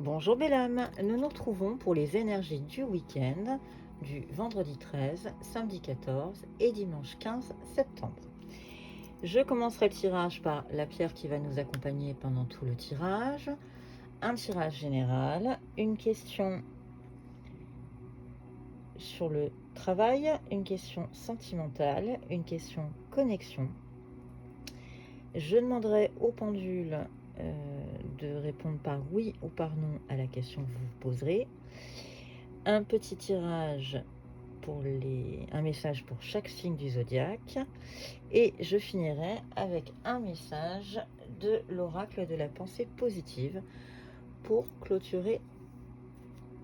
Bonjour belle âme, nous nous retrouvons pour les énergies du week-end du vendredi 13, samedi 14 et dimanche 15 septembre. Je commencerai le tirage par la pierre qui va nous accompagner pendant tout le tirage, un tirage général, une question sur le travail, une question sentimentale, une question connexion. Je demanderai au pendule de répondre par oui ou par non à la question que vous vous poserez. Un petit tirage pour un message pour chaque signe du zodiaque. Et je finirai avec un message de l'oracle de la pensée positive pour clôturer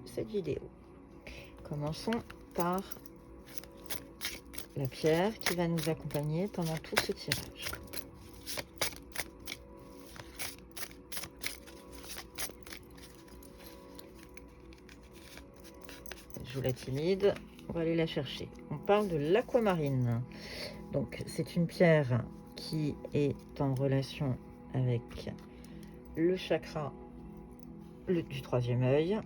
cette vidéo. Commençons par la pierre qui va nous accompagner pendant tout ce tirage. Je vous la timide, on va aller la chercher. On parle de l'aquamarine. Donc c'est une pierre qui est en relation avec le chakra du troisième œil.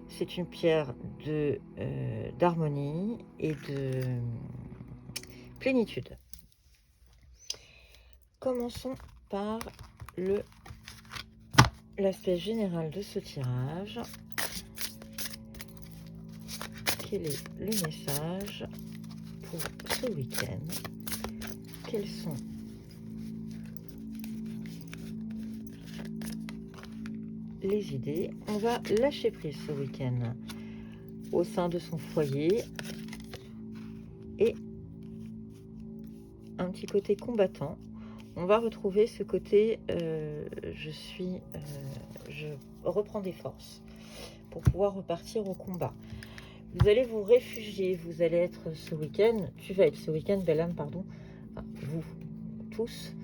C'est une pierre d'harmonie et de plénitude. Commençons par l'aspect général de ce tirage. Quel est le message pour ce week-end? Quels sont les idées? On va lâcher prise ce week-end au sein de son foyer et un petit côté combattant. On va retrouver ce côté je reprends des forces pour pouvoir repartir au combat. Vous allez vous réfugier, vous allez être ce week-end, tu vas être ce week-end, belle âme, pardon, enfin, vous tous,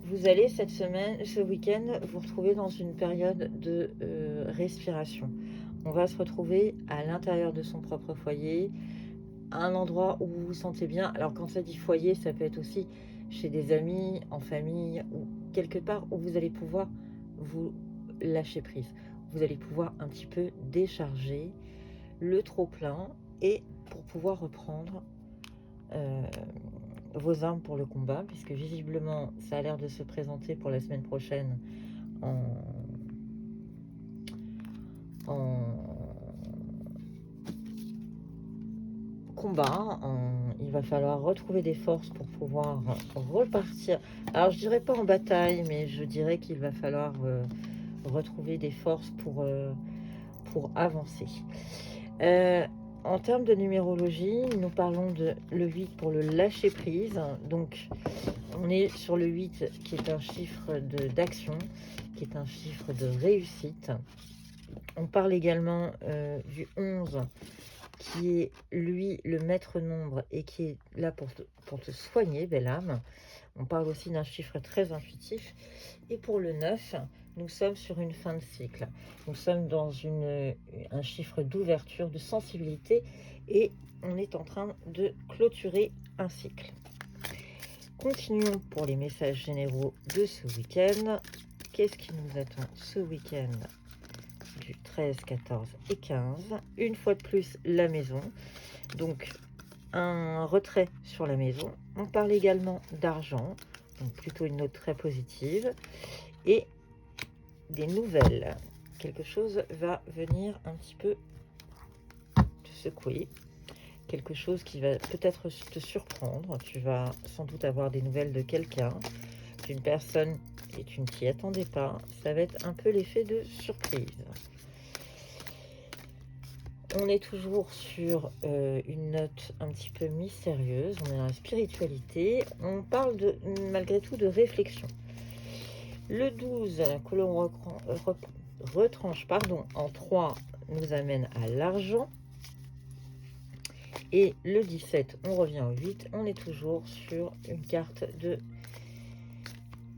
vous allez ce week-end, vous retrouver dans une période de respiration. On va se retrouver à l'intérieur de son propre foyer, à un endroit où vous vous sentez bien. Alors quand ça dit foyer, ça peut être aussi chez des amis, en famille, ou quelque part où vous allez pouvoir vous lâcher prise. Vous allez pouvoir un petit peu décharger le trop-plein et pour pouvoir reprendre vos armes pour le combat, puisque visiblement ça a l'air de se présenter pour la semaine prochaine en combat. Il va falloir retrouver des forces pour pouvoir repartir. Alors je dirais pas en bataille, mais je dirais qu'il va falloir retrouver des forces pour avancer. En termes de numérologie, nous parlons de le 8 pour le lâcher prise. Donc, on est sur le 8 qui est un chiffre d'action, qui est un chiffre de réussite. On parle également du 11 qui est lui le maître nombre et qui est là pour te soigner, belle âme. On parle aussi d'un chiffre très intuitif. Et pour le 9, nous sommes sur une fin de cycle. Nous sommes dans un chiffre d'ouverture, de sensibilité, et on est en train de clôturer un cycle. Continuons pour les messages généraux de ce week-end. Qu'est-ce qui nous attend ce week-end du 13, 14 et 15? Une fois de plus, la maison. Donc, un retrait sur la maison. On parle également d'argent, donc plutôt une note très positive. Et des nouvelles. Quelque chose va venir un petit peu te secouer. Quelque chose qui va peut-être te surprendre. Tu vas sans doute avoir des nouvelles de quelqu'un, d'une personne et tu ne t'y attendais pas. Ça va être un peu l'effet de surprise. On est toujours sur une note un petit peu mystérieuse. On est dans la spiritualité. On parle malgré tout de réflexion. Le 12 que l'on retranche en 3 nous amène à l'argent. Et le 17, on revient au 8. On est toujours sur une carte de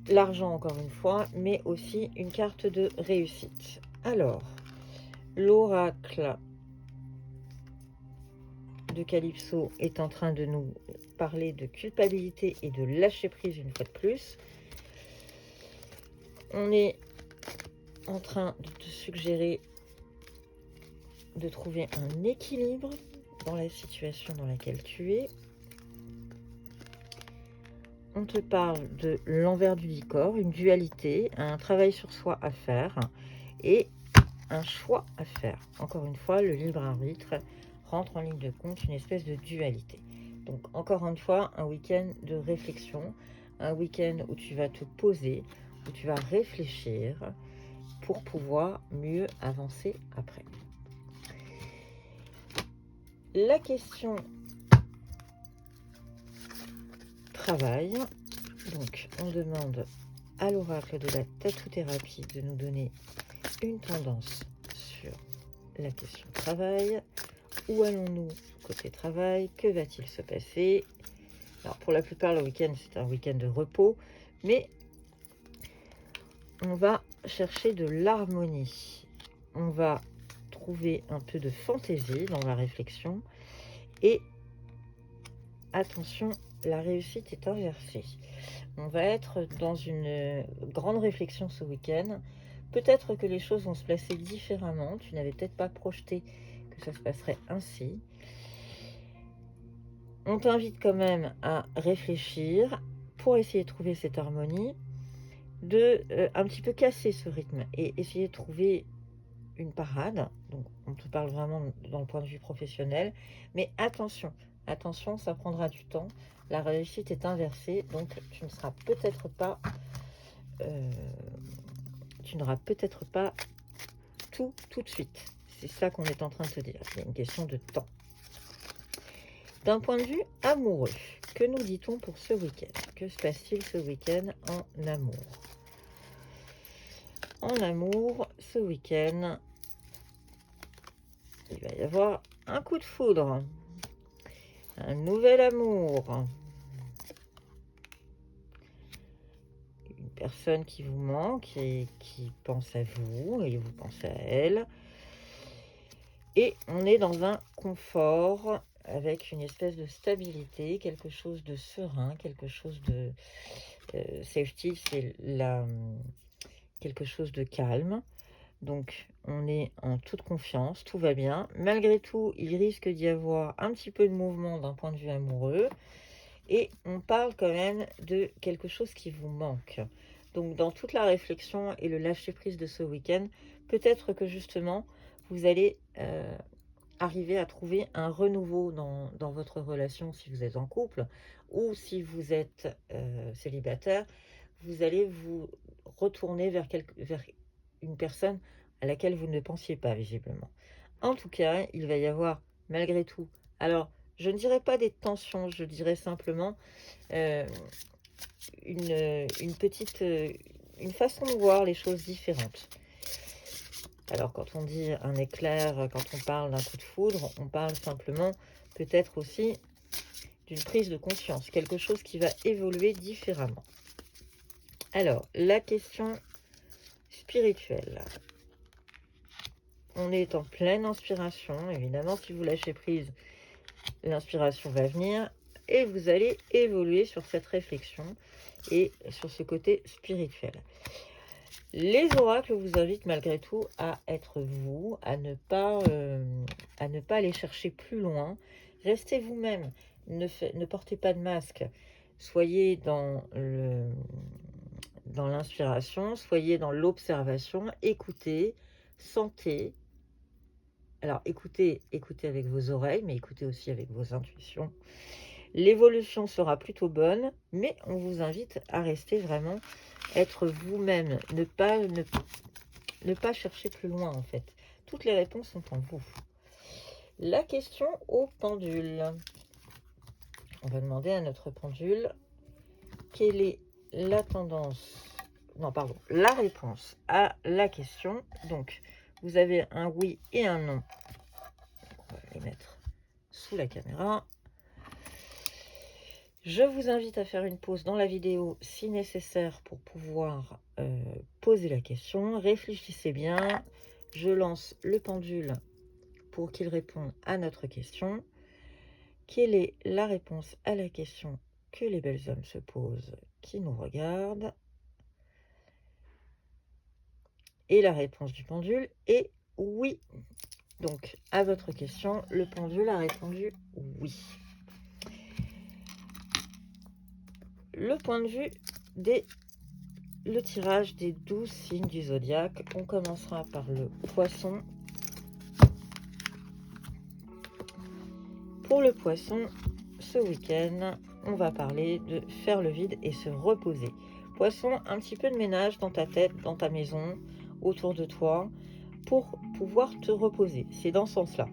l'argent encore une fois, mais aussi une carte de réussite. Alors, l'oracle de Calypso est en train de nous parler de culpabilité et de lâcher prise une fois de plus. On est en train de te suggérer de trouver un équilibre dans la situation dans laquelle tu es. On te parle de l'envers du décor, une dualité, un travail sur soi à faire et un choix à faire. Encore une fois, le libre arbitre rentre en ligne de compte, une espèce de dualité. Donc encore une fois, un week-end de réflexion, un week-end où tu vas te poser, où tu vas réfléchir pour pouvoir mieux avancer après. La question travail. Donc, on demande à l'oracle de la tatou-thérapie de nous donner une tendance sur la question travail. Où allons-nous côté travail? Que va-t-il se passer? Alors, pour la plupart, le week-end, c'est un week-end de repos, mais on va chercher de l'harmonie. On va trouver un peu de fantaisie dans la réflexion. Et attention, la réussite est inversée. On va être dans une grande réflexion ce week-end. Peut-être que les choses vont se placer différemment. Tu n'avais peut-être pas projeté que ça se passerait ainsi. On t'invite quand même à réfléchir pour essayer de trouver cette harmonie, de un petit peu casser ce rythme et essayer de trouver une parade. Donc, on te parle vraiment dans le point de vue professionnel. Mais attention, attention, ça prendra du temps. La réussite est inversée, donc tu ne seras peut-être pas... tu n'auras peut-être pas tout de suite. C'est ça qu'on est en train de te dire. C'est une question de temps. D'un point de vue amoureux, que nous dit-on pour ce week-end? Que se passe-t-il ce week-end en amour? En amour, ce week-end, il va y avoir un coup de foudre, un nouvel amour, une personne qui vous manque et qui pense à vous et vous pensez à elle. Et on est dans un confort avec une espèce de stabilité, quelque chose de serein, quelque chose de safety, c'est quelque chose de calme. Donc on est en toute confiance, tout va bien. Malgré tout, il risque d'y avoir un petit peu de mouvement d'un point de vue amoureux. Et on parle quand même de quelque chose qui vous manque. Donc dans toute la réflexion et le lâcher-prise de ce week-end, peut-être que justement, vous allez arriver à trouver un renouveau dans votre relation si vous êtes en couple, ou si vous êtes célibataire, vous allez vous retourner vers une personne à laquelle vous ne pensiez pas visiblement. En tout cas, il va y avoir malgré tout, alors je ne dirais pas des tensions, je dirais simplement une petite une façon de voir les choses différentes. Alors quand on dit un éclair, quand on parle d'un coup de foudre, on parle simplement peut-être aussi d'une prise de conscience, quelque chose qui va évoluer différemment. Alors, la question spirituelle. On est en pleine inspiration. Évidemment, si vous lâchez prise, l'inspiration va venir et vous allez évoluer sur cette réflexion et sur ce côté spirituel. Les oracles vous invitent malgré tout à être vous, à ne pas aller chercher plus loin. Restez vous-même, ne portez pas de masque. Soyez dans l'inspiration, soyez dans l'observation, écoutez, sentez. Alors écoutez avec vos oreilles, mais écoutez aussi avec vos intuitions. L'évolution sera plutôt bonne, mais on vous invite à rester vraiment, être vous-même, ne pas chercher plus loin en fait. Toutes les réponses sont en vous. La question au pendule. On va demander à notre pendule quelle est la tendance, non pardon, la réponse à la question. Donc vous avez un oui et un non. On va les mettre sous la caméra. Je vous invite à faire une pause dans la vidéo si nécessaire pour pouvoir poser la question. Réfléchissez bien. Je lance le pendule pour qu'il réponde à notre question. Quelle est la réponse à la question que les belles âmes se posent qui nous regardent? Et la réponse du pendule est oui. Donc, à votre question, le pendule a répondu oui. Le point de vue le tirage des 12 signes du zodiaque. On commencera par le poisson. Pour le poisson, ce week-end, on va parler de faire le vide et se reposer. Poisson, un petit peu de ménage dans ta tête, dans ta maison, autour de toi, pour pouvoir te reposer. C'est dans ce sens-là.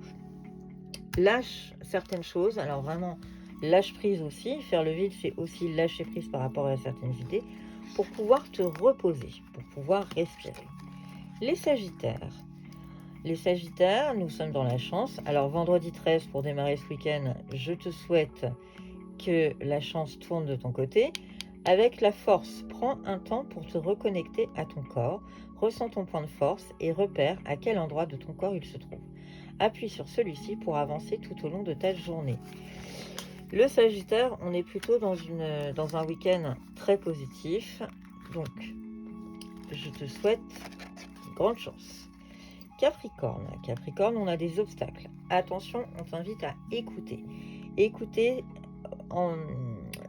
Lâche certaines choses. Alors vraiment, lâche prise aussi. Faire le vide, c'est aussi lâcher prise par rapport à certaines idées pour pouvoir te reposer, pour pouvoir respirer. Les Sagittaires. Les Sagittaires, nous sommes dans la chance. Alors vendredi 13, pour démarrer ce week-end, je te souhaite que la chance tourne de ton côté. Avec la force, prends un temps pour te reconnecter à ton corps, ressens ton point de force et repère à quel endroit de ton corps il se trouve. Appuie sur celui-ci pour avancer tout au long de ta journée. Le Sagittaire, on est plutôt dans un week-end très positif, donc je te souhaite grande chance. Capricorne, on a des obstacles. Attention, on t'invite à écouter.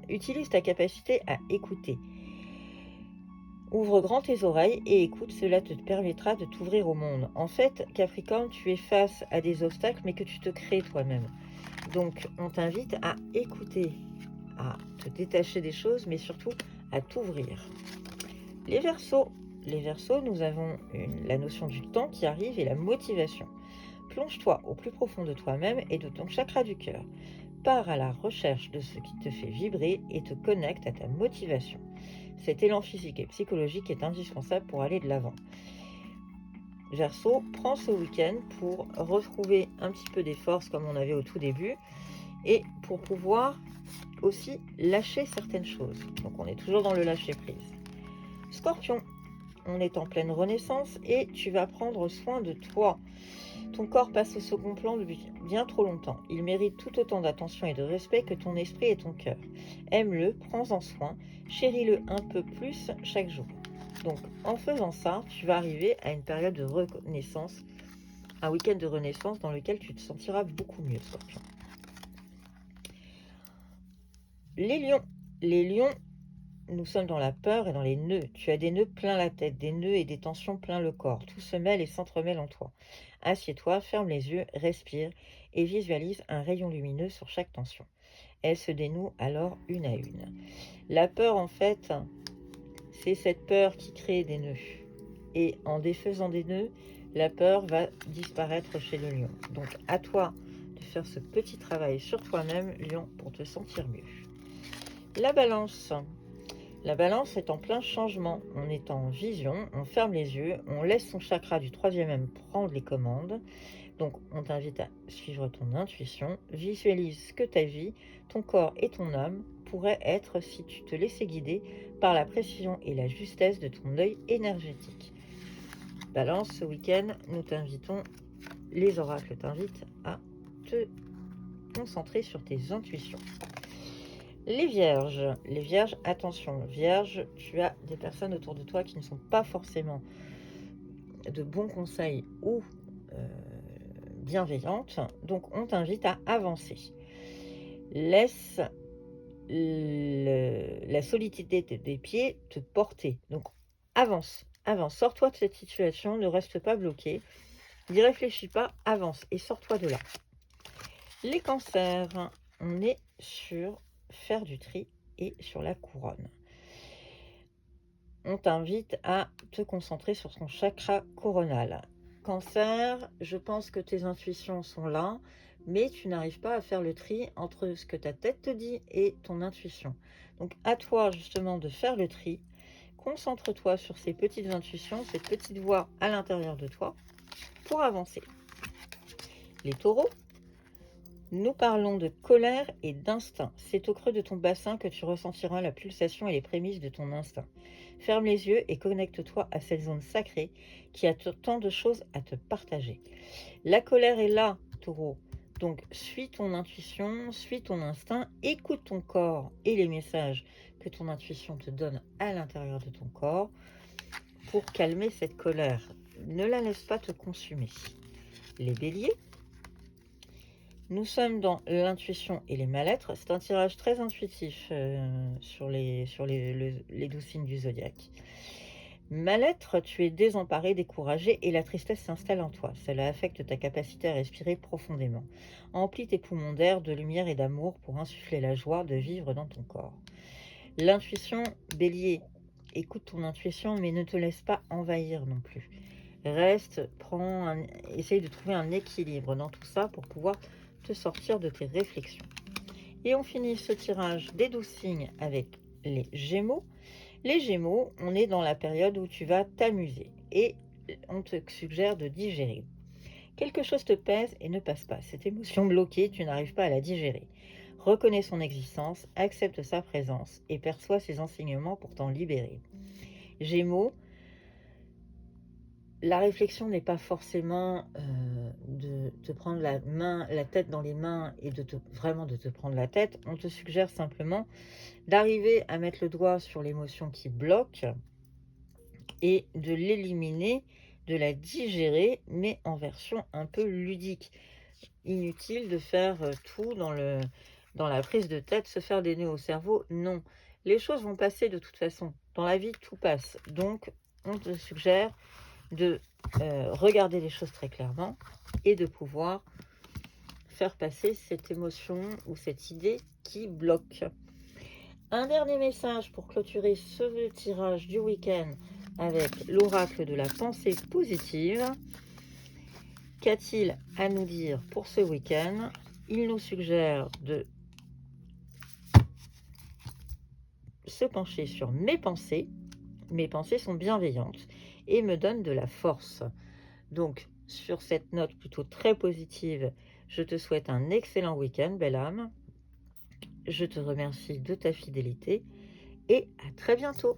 Utilise ta capacité à écouter. Ouvre grand tes oreilles et écoute, cela te permettra de t'ouvrir au monde. En fait, Capricorne, tu es face à des obstacles, mais que tu te crées toi-même. Donc, on t'invite à écouter, à te détacher des choses, mais surtout à t'ouvrir. Les Verseaux, nous avons la notion du temps qui arrive et la motivation. Plonge-toi au plus profond de toi-même et de ton chakra du cœur. Pars à la recherche de ce qui te fait vibrer et te connecte à ta motivation. Cet élan physique et psychologique est indispensable pour aller de l'avant. Verseau, prends ce week-end pour retrouver un petit peu des forces comme on avait au tout début et pour pouvoir aussi lâcher certaines choses. Donc on est toujours dans le lâcher-prise. Scorpion, on est en pleine renaissance et tu vas prendre soin de toi. Ton corps passe au second plan depuis bien trop longtemps. Il mérite tout autant d'attention et de respect que ton esprit et ton cœur. Aime-le, prends-en soin, chéris-le un peu plus chaque jour. Donc, en faisant ça, tu vas arriver à une période de renaissance, un week-end de renaissance dans lequel tu te sentiras beaucoup mieux, Scorpion. Les lions, nous sommes dans la peur et dans les nœuds. Tu as des nœuds plein la tête, des nœuds et des tensions plein le corps. Tout se mêle et s'entremêle en toi. Assieds-toi, ferme les yeux, respire et visualise un rayon lumineux sur chaque tension. Elle se dénoue alors une à une. La peur, en fait, c'est cette peur qui crée des nœuds. Et en défaisant des nœuds, la peur va disparaître chez le lion. Donc à toi de faire ce petit travail sur toi-même, lion, pour te sentir mieux. La balance. La balance est en plein changement. On est en vision, on ferme les yeux, on laisse son chakra du 3e œil prendre les commandes. Donc on t'invite à suivre ton intuition, visualise ce que ta vie, ton corps et ton âme pourraient être si tu te laissais guider par la précision et la justesse de ton œil énergétique. Balance, ce week-end, les oracles t'invitent à te concentrer sur tes intuitions. Les vierges, attention, vierge, tu as des personnes autour de toi qui ne sont pas forcément de bons conseils ou bienveillantes, donc on t'invite à avancer. Laisse la solidité des pieds te porter, donc avance, sors-toi de cette situation, ne reste pas bloqué, n'y réfléchis pas, avance et sors-toi de là. Les cancers, on est sur faire du tri et sur la couronne. On t'invite à te concentrer sur ton chakra coronal. Cancer, je pense que tes intuitions sont là, mais tu n'arrives pas à faire le tri entre ce que ta tête te dit et ton intuition. Donc à toi justement de faire le tri. Concentre-toi sur ces petites intuitions, cette petite voix à l'intérieur de toi pour avancer. Les taureaux, nous parlons de colère et d'instinct. C'est au creux de ton bassin que tu ressentiras la pulsation et les prémices de ton instinct. Ferme les yeux et connecte-toi à cette zone sacrée qui a tant de choses à te partager. La colère est là, taureau. Donc, suis ton intuition, suis ton instinct, écoute ton corps et les messages que ton intuition te donne à l'intérieur de ton corps pour calmer cette colère. ne la laisse pas te consumer. Les béliers, nous sommes dans l'intuition et les mal-être. C'est un tirage très intuitif sur les 12 signes du zodiaque. Mal-être, tu es désemparé, découragé et la tristesse s'installe en toi. Cela affecte ta capacité à respirer profondément. Emplis tes poumons d'air, de lumière et d'amour pour insuffler la joie de vivre dans ton corps. L'intuition, bélier, écoute ton intuition mais ne te laisse pas envahir non plus. Reste, essaye de trouver un équilibre dans tout ça pour pouvoir te sortir de tes réflexions. Et on finit ce tirage des 12 signes avec les Gémeaux. Les Gémeaux, on est dans la période où tu vas t'amuser et on te suggère de digérer. Quelque chose te pèse et ne passe pas. Cette émotion bloquée, tu n'arrives pas à la digérer. Reconnais son existence, accepte sa présence et perçois ses enseignements pour t'en libérer. Gémeaux, la réflexion n'est pas forcément de te prendre la tête dans les mains et vraiment de te prendre la tête. On te suggère simplement d'arriver à mettre le doigt sur l'émotion qui bloque et de l'éliminer, de la digérer, mais en version un peu ludique. Inutile de faire tout dans la prise de tête, se faire des nœuds au cerveau. Non, les choses vont passer de toute façon. Dans la vie, tout passe. Donc, on te suggère de regarder les choses très clairement et de pouvoir faire passer cette émotion ou cette idée qui bloque. Un dernier message pour clôturer ce tirage du week-end avec l'oracle de la pensée positive. Qu'a-t-il à nous dire pour ce week-end? Il nous suggère de se pencher sur mes pensées. Mes pensées sont bienveillantes et me donnent de la force. Donc, sur cette note plutôt très positive, je te souhaite un excellent week-end, belle âme. Je te remercie de ta fidélité et à très bientôt.